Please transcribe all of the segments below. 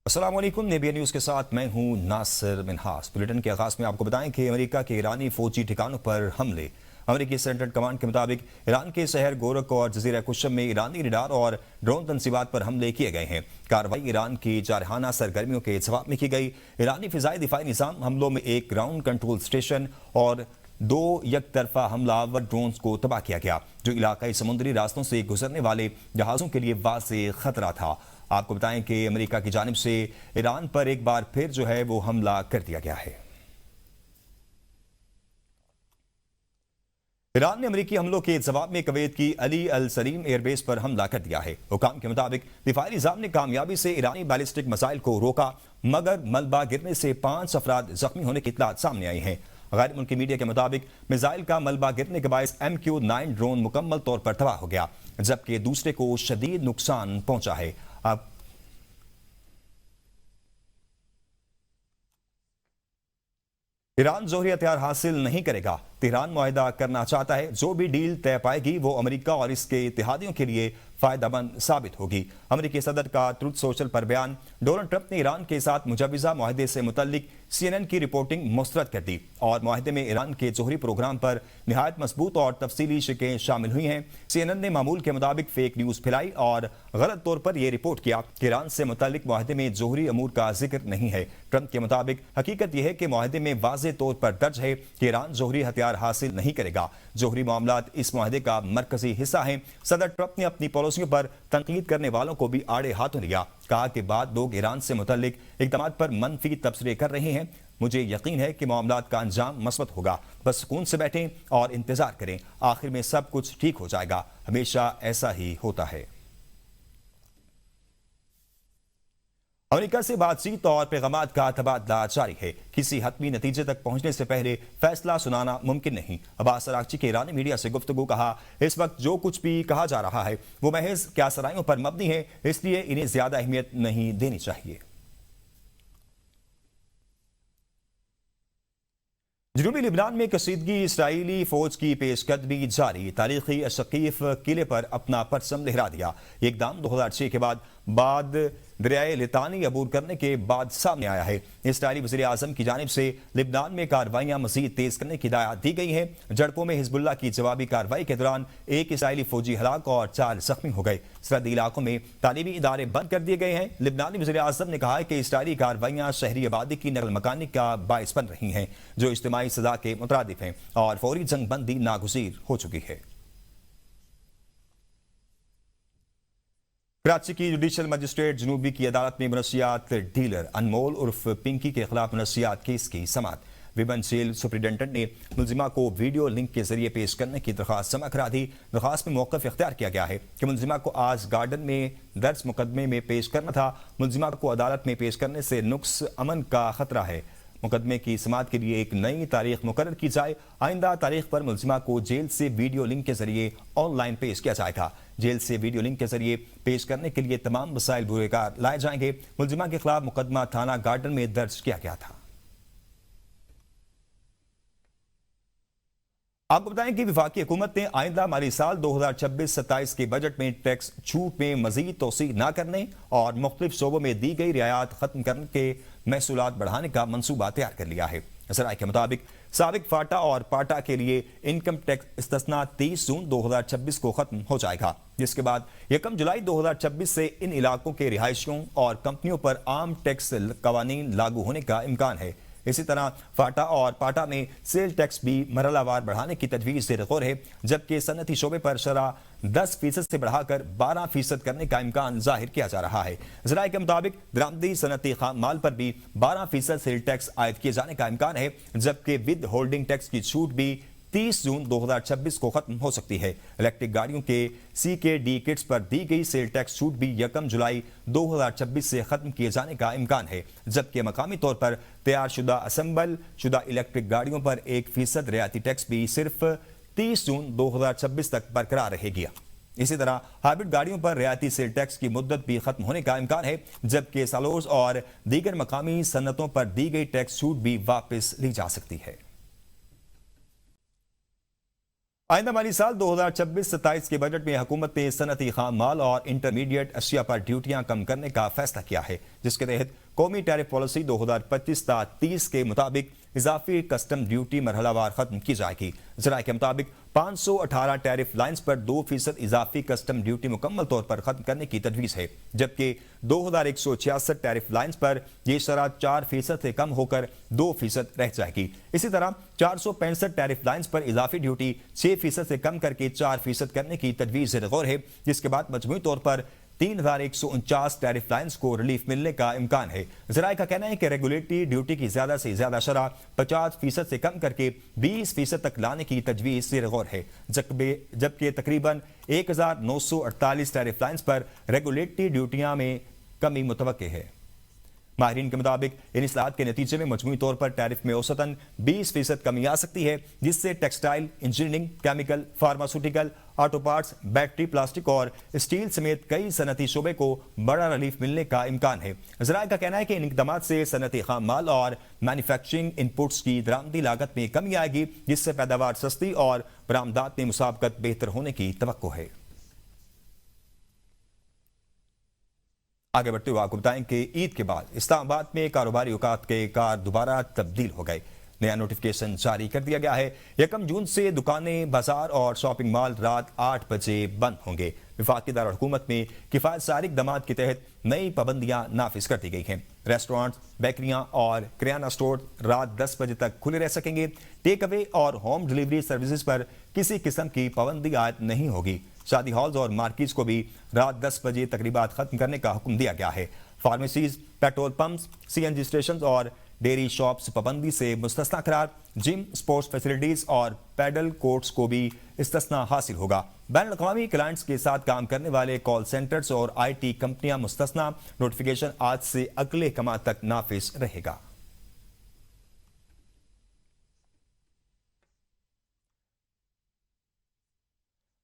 अस्सलाम वालेकुम। नेबिया न्यूज़ के साथ मैं हूं नासिर मिन्हास। बुलेटिन के आगाज़ में आपको बताएं कि अमेरिका के ईरानी फौजी ठिकानों पर हमले। अमेरिकी सेंट्रल कमांड के मुताबिक ईरान के शहर गोरक और जजीरा कुशम में ईरानी रडार और ड्रोन तनसीबात पर हमले किए गए हैं। कार्रवाई ईरान की जारहाना सरगर्मियों के जवाब में की गई। ईरानी फिजाई दिफाई निज़ाम हमलों में एक ग्राउंड कंट्रोल स्टेशन और 2 यकतरफा हमलावर ड्रोन को तबाह किया गया, जो इलाकाई समुद्री रास्तों से गुजरने वाले जहाज़ों के लिए वाज़ेह खतरा था। आपको बताएं कि अमेरिका की जानिब से ईरान पर एक बार फिर जो है वो हमला कर दिया गया है। ईरान ने अमेरिकी हमलों के जवाब में कुवैत की अली अल सलीम एयरबेस पर हमला कर दिया है। हुकाम के मुताबिक दिफाई निज़ाम ने कामयाबी से ईरानी बैलिस्टिक मिसाइल को रोका, मगर मलबा गिरने से 5 अफराद जख्मी होने की इत्तलात सामने आई हैं। गैर मुल्की मीडिया के मुताबिक मिसाइल का मलबा गिरने के बायस MQ-9 ड्रोन मुकम्मल तौर पर तबाह हो गया, जबकि दूसरे को शदीद नुकसान पहुंचा है। अब ईरान जोहरी हथियार हासिल नहीं करेगा। तेहरान मुआहिदा करना चाहता है। जो भी डील तय पाएगी वो अमेरिका और इसके इत्तेहादियों के लिए फायदेमंद साबित होगी। अमेरिकी सदर का ट्रुथ सोशल पर बयान। डोनाल्ड ट्रंप ने ईरान के साथ मुजवजा मुआहदे से मुतल्लिक CNN की रिपोर्टिंग मुस्तरद कर दी और मुआहदे में ईरान के जोहरी प्रोग्राम पर निहायत मजबूत और तफसीली शिकें शामिल हुई हैं। CNN ने मामूल के मुताबिक फेक न्यूज़ फैलाई और गलत तौर पर यह रिपोर्ट किया कि ईरान से मुतल्लिक मुआहदे में जोहरी अमूर का जिक्र नहीं है। ट्रंप के मुताबिक हकीकत यह है कि मुआहदे में वाज़ेह तौर पर दर्ज है कि ईरान जोहरी हथियार हासिल नहीं करेगा। जोहरी मामलात इस मुआहदे का मरकजी हिस्सा हैं। सदर ट्रंप ने अपनी पॉलिसियों पर तनकीद करने वालों को भी आड़े हाथों लिया। कहा कि बाद लोग ईरान से मुतल्लिक इक़दामात पर मनफी तबसरे कर रहे हैं। मुझे यकीन है कि मामलात का अंजाम मस्बत होगा। बस सुकून से बैठें और इंतजार करें, आखिर में सब कुछ ठीक हो जाएगा। हमेशा ऐसा ही होता है। अमेरिका से बातचीत और पैगामात का तबादला जारी है। किसी हतमी नतीजे तक पहुंचने से पहले फैसला सुनाना मुमकिन नहीं। अब्बास अरागची के ईरानी मीडिया से गुफ्तगू। कहा, इस वक्त जो कुछ भी कहा जा रहा है वो महज क्यासराइयों पर मबनी है, इसलिए इन्हें ज्यादा अहमियत नहीं देनी चाहिए। जनूबी लिबनान में कसीदगी। इसराइली फौज की पेशकदमी जारी। तारीखी अशकीफ किले पर अपना परचम लहरा दिया। ये इकदाम 2006 के बाद दरियाए लितानी अबूर करने के बाद सामने आया है। इसराइली वज़ीर आज़म की जानिब से लिबनान में कार्रवाइयां मज़ीद तेज करने की हिदायत दी गई हैं। झड़पों में हिजबुल्लाह की जवाबी कार्रवाई के दौरान एक इसराइली फौजी हलाक और 4 जख्मी हो गए। सरहदी इलाकों में तालीमी इदारे बंद कर दिए गए हैं। लिबनानी वज़ीर आज़म ने कहा है कि इसराइली कार्रवाइयां शहरी आबादी की नकल मकानी का बायस बन रही हैं, जो इज्तिमाई सजा के मुतरादिफ हैं और फौरी जंग बंदी नागुज़ीर हो चुकी है। कराची की जुडिशल मजिस्ट्रेट जनूबी की अदालत में मुनशियात डीलर अनमोल उर्फ पिंकी के खिलाफ मुनशियात केस की समाअत। विमन जेल सुप्रिंटेंडेंट ने मुलजिमा को वीडियो लिंक के जरिए पेश करने की दरख्वास्त जमा करा दी। दरख्वास्त में मौक़िफ़ इख्तियार किया गया है कि मुलजिमा को आज गार्डन में दर्ज मुकदमे में पेश करना था। मुलजिमा को अदालत में पेश करने से नुक्स अमन का खतरा है। मुकदमे की समाअत के लिए एक नई तारीख मुकर्रर की जाए। आइंदा तारीख पर मुलजिमा को जेल से वीडियो लिंक के जरिए ऑनलाइन पेश किया जाएगा। जेल से वीडियो लिंक के जरिए पेश करने के लिए तमाम वसाइल बुरेकार लाए जाएंगे। मुलजिमा के खिलाफ मुकदमा थाना गार्डन में दर्ज किया गया था। आपको बताएं कि वफाकी हुकूमत ने आइंदा माली साल 2026-27 के बजट में टैक्स छूट में मजीद तोसी न करने और मुख्तलिफ शोबों में दी गई रियायत खत्म करने के महसूलात बढ़ाने का मंसूबा तैयार कर लिया है। ज़राए के मुताबिक साबिक फाटा और पाटा के लिए इनकम टैक्स इस्तिस्ना 30 जून 2026 को खत्म हो जाएगा, जिसके बाद 1 जुलाई 2026 से इन इलाकों के रिहायशियों और कंपनियों पर आम टैक्स कवानीन लागू होने का इम्कान है। इसी तरह फाटा और पाटा में सेल टैक्स भी मरहलावार बढ़ाने की तजवीज़ ज़ेर गौर है, जबकि सनती शोबे पर शरह 10% से बढ़ाकर 12% करने का इम्कान जाहिर किया जा रहा है। ज़राए के मुताबिक दरामदी सनती खाम माल पर भी 12% सेल टैक्स आयद किए जाने का इम्कान है, जबकि विद होल्डिंग टैक्स की छूट भी 30 जून 2026 को खत्म हो सकती है। इलेक्ट्रिक गाड़ियों के CKD किट्स पर दी गई सेल टैक्स छूट भी 1 जुलाई 2026 से खत्म किए जाने का इम्कान है, जबकि मकामी तौर पर तैयार शुदा असम्बल शुदा इलेक्ट्रिक गाड़ियों पर 1% रियायती टैक्स भी सिर्फ 30 जून 2026 तक बरकरार रहेगी। इसी तरह हाइब्रिड गाड़ियों पर रियायती सेल टैक्स की मुद्दत भी खत्म होने का इम्कान है, जबकि सालोर्स और दीगर मकामी सन्नतों पर दी गई टैक्स छूट भी वापस ली जा सकती है। آئندہ مالی سال 2026-27 کے بجٹ میں حکومت نے صنعتی خام مال اور انٹرمیڈیٹ اشیاء پر ڈیوٹیاں کم کرنے کا فیصلہ کیا ہے، جس کے تحت قومی ٹیرف پالیسی 2025-30 کے مطابق اضافی کسٹم ڈیوٹی مرحلہ وار ختم کی جائے گی۔ ذرائع کے مطابق 518 ٹیرف لائنز پر 2% اضافی کسٹم ڈیوٹی مکمل طور پر ختم کرنے کی تجویز ہے، جبکہ 2166 ٹیرف لائنز پر یہ شرح 4% سے کم ہو کر 2% رہ جائے گی۔ اسی طرح 465 ٹیرف لائنز پر اضافی ڈیوٹی 6% سے کم کر کے 4% کرنے کی تجویز زیر غور ہے، جس کے بعد مجموعی طور پر 3149 ٹیرف لائنز کو ریلیف ملنے کا امکان ہے۔ ذرائع کا کہنا ہے کہ ریگولیٹری ڈیوٹی کی زیادہ سے زیادہ شرح 50% سے کم کر کے 20% تک لانے کی تجویز زیر غور ہے، جبکہ تقریباً 1948 ٹیرف لائنز پر ریگولیٹری ڈیوٹیاں میں کمی متوقع ہے۔ ماہرین کے مطابق ان اصلاحات کے نتیجے میں مجموعی طور پر ٹیرف میں اوسطاً 20% کمی آ سکتی ہے، جس سے textile, engineering, chemical, pharmaceutical, auto parts, battery, plastic اور اسٹیل سمیت کئی صنعتی شعبے کو بڑا ریلیف ملنے کا امکان ہے۔ ذرائع کا کہنا ہے کہ ان اقدامات سے صنعتی خام مال اور مینوفیکچرنگ انپٹس کی درآمدی لاگت میں کمی آئے گی، جس سے پیداوار سستی اور برآمدات میں مسابقت بہتر ہونے کی توقع ہے۔ آگے بڑھتے ہوئے آپ کو بتائیں کہ عید کے بعد اسلام آباد میں کاروباری اوقات کے کار دوبارہ تبدیل ہو گئے۔ نیا نوٹیفکیشن جاری کر دیا گیا ہے۔ 1 جون سے دکانیں، بازار اور شاپنگ مال رات 8 بجے بند ہوں گے۔ وفاقی دارالحکومت میں کفایت ساری اقدامات کے تحت نئی پابندیاں نافذ کر دی گئی ہیں۔ ریسٹورانٹ، بیکریاں اور کریانہ سٹور رات 10 بجے تک کھلے رہ سکیں گے۔ ٹیک اوے اور ہوم ڈیلیوری سروسز پر کسی قسم کی پابندی عائد نہیں ہوگی۔ شادی ہالز اور مارکیٹس کو بھی رات 10 بجے تقریبات ختم کرنے کا حکم دیا گیا ہے۔ فارمیسیز، پیٹرول پمپس، سی این جی اسٹیشنز اور ڈیری شاپس پابندی سے مستثنیٰ قرار۔ جم، سپورٹس فیسلٹیز اور پیڈل کورٹس کو بھی استثناء حاصل ہوگا۔ بین الاقوامی کلائنٹس کے ساتھ کام کرنے والے کال سینٹرز اور آئی ٹی کمپنیاں مستثنیٰ۔ نوٹیفکیشن آج سے اگلے کماں تک نافذ رہے گا۔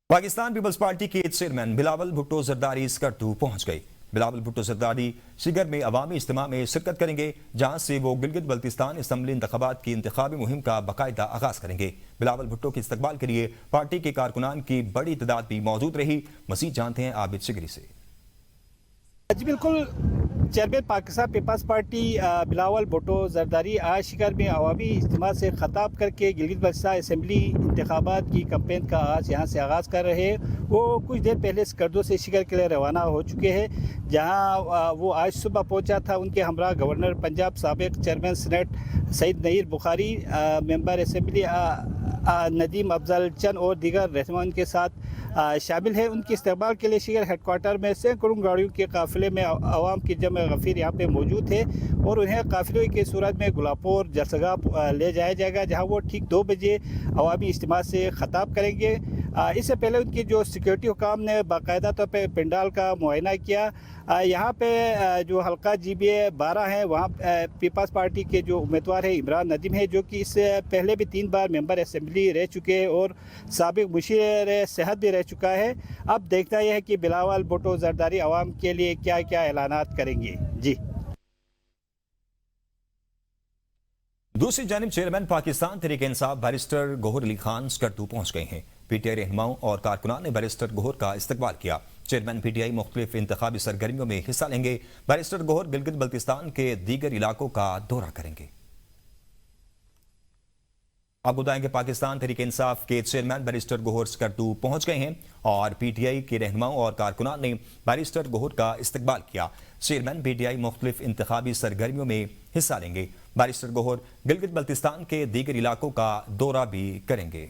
پاکستان پیپلز پارٹی کے چیئرمین بلاول بھٹو زرداری اسکردو پہنچ گئے۔ بلاول بھٹو زرداری شگر میں عوامی اجتماع میں شرکت کریں گے، جہاں سے وہ گلگت بلتستان اسمبلی انتخابات کی انتخابی مہم کا باقاعدہ آغاز کریں گے۔ بلاول بھٹو کے استقبال کے لیے پارٹی کے کارکنان کی بڑی تعداد بھی موجود رہی۔ مزید جانتے ہیں عابد شگری سے۔ جی بالکل، چیئرمین پاکستان پیپلز پارٹی بلاول بھٹو زرداری آج شکر میں عوامی اجتماع سے خطاب کر کے گلگت بلتستان اسمبلی انتخابات کی کمپین کا یہاں سے آغاز کر رہے ہیں۔ وہ کچھ دیر پہلے اسکردو سے شکر کے لیے روانہ ہو چکے ہیں، جہاں وہ آج صبح پہنچا تھا۔ ان کے ہمراہ گورنر پنجاب سابق چیئرمین سینیٹ سعید نیر بخاری، ممبر اسمبلی ندیم افضل چند اور دیگر رہنماؤں کے ساتھ شامل ہیں۔ ان کے استقبال کے لیے شگر ہیڈ کوارٹر میں سینکڑوں گاڑیوں کے قافلے میں عوام کی جمع غفیر یہاں پہ موجود ہے، اور انہیں قافلے کی صورت میں گلابپور جلسگاہ لے جایا جائے گا، جہاں وہ ٹھیک 2 بجے عوامی اجتماع سے خطاب کریں گے۔ اس سے پہلے ان کی جو سیکورٹی حکام نے باقاعدہ طور پہ پنڈال کا معائنہ کیا۔ یہاں پہ جو حلقہ GB 12 ہیں، وہاں پیپلز پارٹی کے جو امیدوار ہیں عمران ندیم ہے، جو کہ اس سے پہلے بھی 3 بار ممبر اسمبلی رہ چکے ہیں اور سابق مشیر صحت بھی رہ چکا ہے۔ اب دیکھنا یہ ہے کہ بلاول بھٹو زرداری عوام کے لیے کیا کیا اعلانات کریں گے۔ جی دوسری جانب چیئرمین پاکستان تحریک انصاف بیرسٹر گوہر علی خان اسکردو پہنچ گئے ہیں۔ پی ٹی آئی رہنماؤں اور کارکنان نے بیرسٹر گوہر کا استقبال کیا۔ چیئرمین پی ٹی آئی مختلف انتخابی سرگرمیوں میں حصہ لیں گے۔ بیرسٹر گوہر گلگت بلتستان کے دیگر علاقوں کا دورہ کریں گے۔ آپ بتائیں کہ پاکستان تحریک انصاف کے چیئرمین بیرسٹر گوہر اسکردو پہنچ گئے ہیں اور پی ٹی آئی کے رہنماؤں اور کارکنان نے بیرسٹر گوہر کا استقبال کیا۔ چیئرمین پی ٹی آئی مختلف انتخابی سرگرمیوں میں حصہ لیں گے۔ بیرسٹر گوہر گلگت بلتستان کے دیگر علاقوں کا دورہ بھی کریں گے۔